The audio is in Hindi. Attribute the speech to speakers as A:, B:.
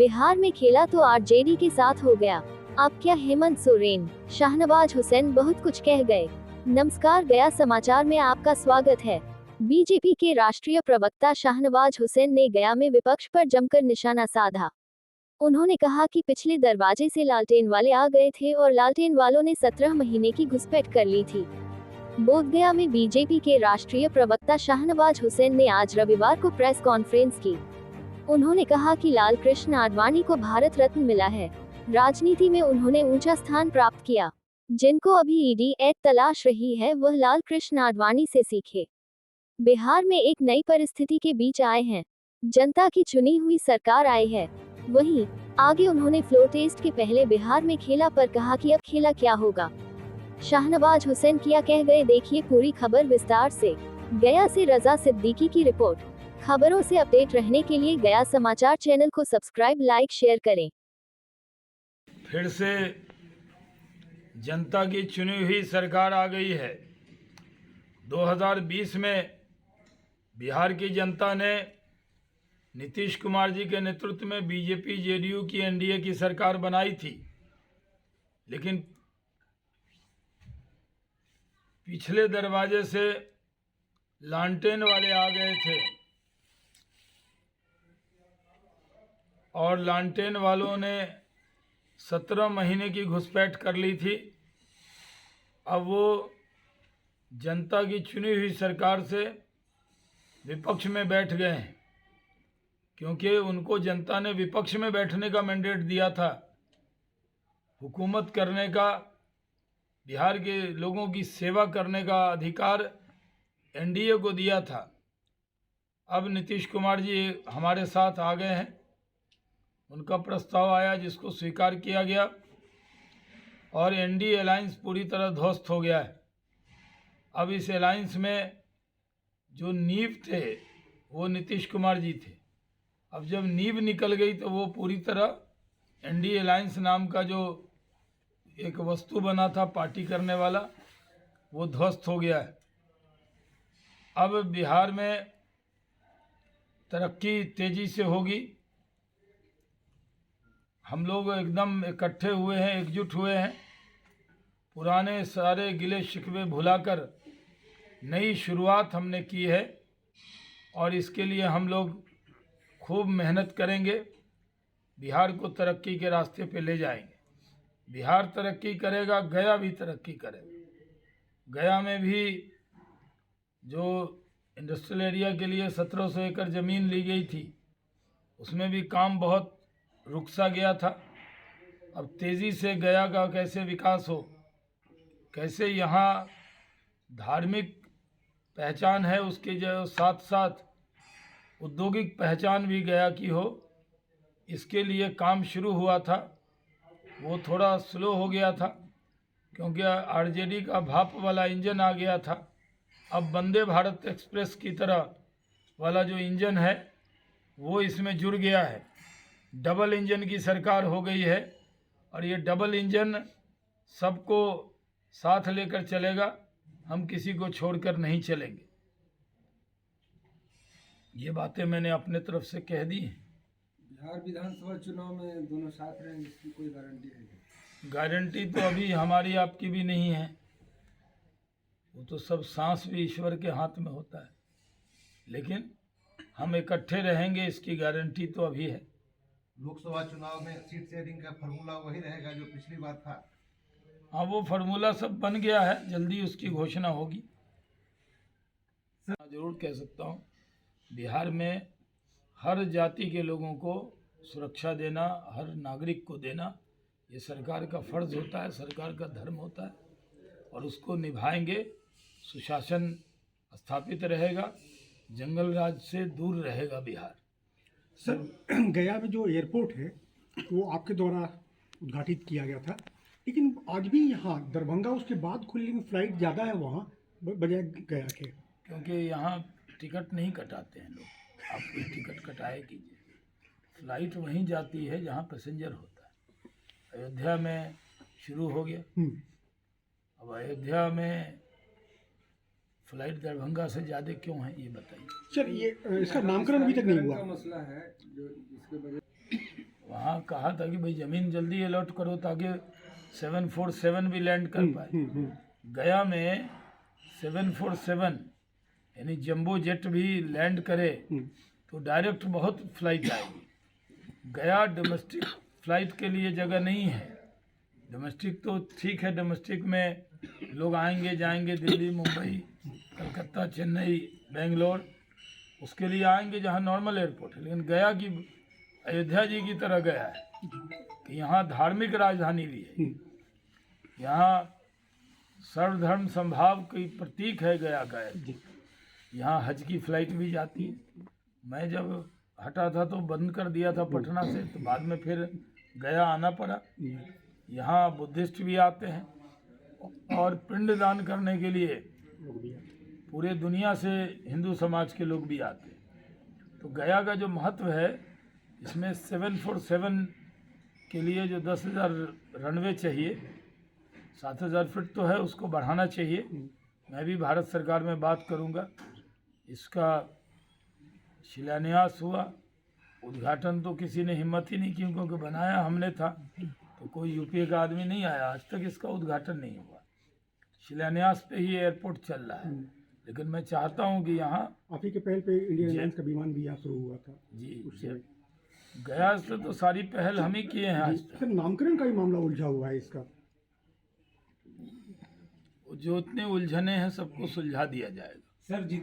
A: बिहार में खेला तो आरजेडी के साथ हो गया। अब क्या हेमंत सोरेन, शाहनवाज हुसैन बहुत कुछ कह गए। नमस्कार, गया समाचार में आपका स्वागत है। बीजेपी के राष्ट्रीय प्रवक्ता शाहनवाज हुसैन ने गया में विपक्ष पर जमकर निशाना साधा। उन्होंने कहा कि पिछले दरवाजे से लालटेन वाले आ गए थे और लालटेन वालों ने 17 महीने की घुसपैठ कर ली थी। बोधगया में बीजेपी के राष्ट्रीय प्रवक्ता शाहनवाज हुसैन ने आज रविवार को प्रेस कॉन्फ्रेंस की। उन्होंने कहा कि लाल कृष्ण आडवाणी को भारत रत्न मिला है। राजनीति में उन्होंने ऊंचा स्थान प्राप्त किया। जिनको अभी ईडी तलाश रही है वह लाल कृष्ण आडवाणी से सीखे। बिहार में एक नई परिस्थिति के बीच आए हैं। जनता की चुनी हुई सरकार आई है। वहीं आगे उन्होंने फ्लो टेस्ट के पहले बिहार में खेला पर कहा कि अब खेला क्या होगा। शाहनवाज हुसैन क्या कह गए, देखिए पूरी खबर विस्तार से। गया से रजा सिद्दीकी की रिपोर्ट। खबरों से अपडेट रहने के लिए गया समाचार चैनल को सब्सक्राइब, लाइक, शेयर करें।
B: फिर से जनता की चुनी हुई सरकार आ गई है। 2020 में बिहार की जनता ने नीतीश कुमार जी के नेतृत्व में बीजेपी जेडीयू की एनडीए की सरकार बनाई थी, लेकिन पिछले दरवाजे से लालटेन वाले आ गए थे और लालटेन वालों ने 17 महीने की घुसपैठ कर ली थी। अब वो जनता की चुनी हुई सरकार से विपक्ष में बैठ गए हैं, क्योंकि उनको जनता ने विपक्ष में बैठने का मैंडेट दिया था। हुकूमत करने का, बिहार के लोगों की सेवा करने का अधिकार एनडीए को दिया था। अब नीतीश कुमार जी हमारे साथ आ गए हैं। उनका प्रस्ताव आया जिसको स्वीकार किया गया और एनडीए अलायंस पूरी तरह ध्वस्त हो गया है। अब इस अलायंस में जो नींव थे वो नीतीश कुमार जी थे। अब जब नींव निकल गई तो वो पूरी तरह एनडीए अलायंस नाम का जो एक वस्तु बना था पार्टी करने वाला, वो ध्वस्त हो गया है। अब बिहार में तरक्की तेजी से होगी। हम लोग एकदम इकट्ठे हुए हैं, एकजुट हुए हैं। पुराने सारे गिले शिकवे भुलाकर नई शुरुआत हमने की है और इसके लिए हम लोग खूब मेहनत करेंगे। बिहार को तरक्की के रास्ते पे ले जाएंगे। बिहार तरक्की करेगा, गया भी तरक्की करेगा। गया में भी जो इंडस्ट्रियल एरिया के लिए 1700 एकड़ ज़मीन ली गई थी, उसमें भी काम बहुत रुक सा गया था। अब तेज़ी से गया का कैसे विकास हो, कैसे यहाँ धार्मिक पहचान है उसके जो साथ साथ औद्योगिक पहचान भी गया की हो, इसके लिए काम शुरू हुआ था। वो थोड़ा स्लो हो गया था क्योंकि आरजेडी का भाप वाला इंजन आ गया था। अब वंदे भारत एक्सप्रेस की तरह वाला जो इंजन है वो इसमें जुड़ गया है। डबल इंजन की सरकार हो गई है और ये डबल इंजन सबको साथ लेकर चलेगा। हम किसी को छोड़कर नहीं चलेंगे। ये बातें मैंने अपने तरफ से कह दी हैं।
C: बिहार विधानसभा चुनाव में दोनों साथ रहेंगे, इसकी कोई गारंटी है?
B: गारंटी तो अभी हमारी आपकी भी नहीं है। वो तो सब सांस भी ईश्वर के हाथ में होता है, लेकिन हम इकट्ठे रहेंगे इसकी गारंटी तो अभी है।
C: लोकसभा चुनाव में सीट शेयरिंग का फॉर्मूला वही रहेगा जो पिछली बार था?
B: हाँ, वो फार्मूला सब बन गया है, जल्दी उसकी घोषणा होगी। जरूर कह सकता हूँ, बिहार में हर जाति के लोगों को सुरक्षा देना, हर नागरिक को देना, ये सरकार का फर्ज होता है, सरकार का धर्म होता है और उसको निभाएंगे। सुशासन स्थापित रहेगा, जंगल राज से दूर रहेगा बिहार।
D: सर, गया में जो एयरपोर्ट है वो आपके द्वारा उद्घाटित किया गया था, लेकिन आज भी यहाँ दरभंगा उसके बाद खुलने में फ्लाइट ज़्यादा है वहाँ बजाय गया के।
B: क्योंकि यहाँ टिकट नहीं कटाते हैं लोग। आप कोई टिकट कटाए कीजिए, फ्लाइट वहीं जाती है जहाँ पैसेंजर होता है। अयोध्या में शुरू हो गया, अब अयोध्या में फ्लाइट दरभंगा से ज़्यादा क्यों है ये बताइए।
D: सर, ये इसका नामकरण अभी तक नहीं हुआ।
C: मसला है जो इसके वजह
B: यहाँ कहा था कि भाई ज़मीन जल्दी अलॉट करो ताकि 747 भी लैंड कर पाए। गया में 747 यानी जंबो जेट भी लैंड करे तो डायरेक्ट बहुत फ्लाइट आएगी। गया डोमेस्टिक फ्लाइट के लिए जगह नहीं है। डोमेस्टिक तो ठीक है, डोमेस्टिक में लोग आएंगे जाएंगे, दिल्ली, मुंबई, कलकत्ता, चेन्नई, बेंगलोर, उसके लिए आएंगे जहाँ नॉर्मल एयरपोर्ट है। लेकिन गया की अयोध्या जी की तरह गया है कि यहाँ धार्मिक राजधानी भी है, यहाँ सर्वधर्म संभाव की प्रतीक है गया का। यहाँ हज की फ्लाइट भी जाती है। मैं जब हटा था तो बंद कर दिया था पटना से, तो बाद में फिर गया आना पड़ा। यहाँ बुद्धिस्ट भी आते हैं और पिंडदान करने के लिए पूरे दुनिया से हिंदू समाज के लोग भी आते हैं। तो गया का जो महत्व है, इसमें 747 के लिए जो 10,000 रनवे चाहिए, 7,000 फीट तो है, उसको बढ़ाना चाहिए। मैं भी भारत सरकार में बात करूंगा। इसका शिलान्यास हुआ, उद्घाटन तो किसी ने हिम्मत ही नहीं की, क्योंकि बनाया हमने था, तो कोई यूपीए का आदमी नहीं आया, आज तक इसका उद्घाटन नहीं हुआ। शिलान्यास पे ही एयरपोर्ट चल रहा है। लेकिन मैं चाहता हूं कि यहाँ
D: आप ही के पहल पे इंडियन एयरलाइंस का विमान भी यहाँ शुरू हुआ था
B: जी, गया से तो सारी पहल हम ही किए हैं। आज तक
D: सर, नामकरण का ही मामला उलझा हुआ है इसका।
B: जो इतने उलझने हैं सबको सुलझा दिया जाएगा।
C: सर जी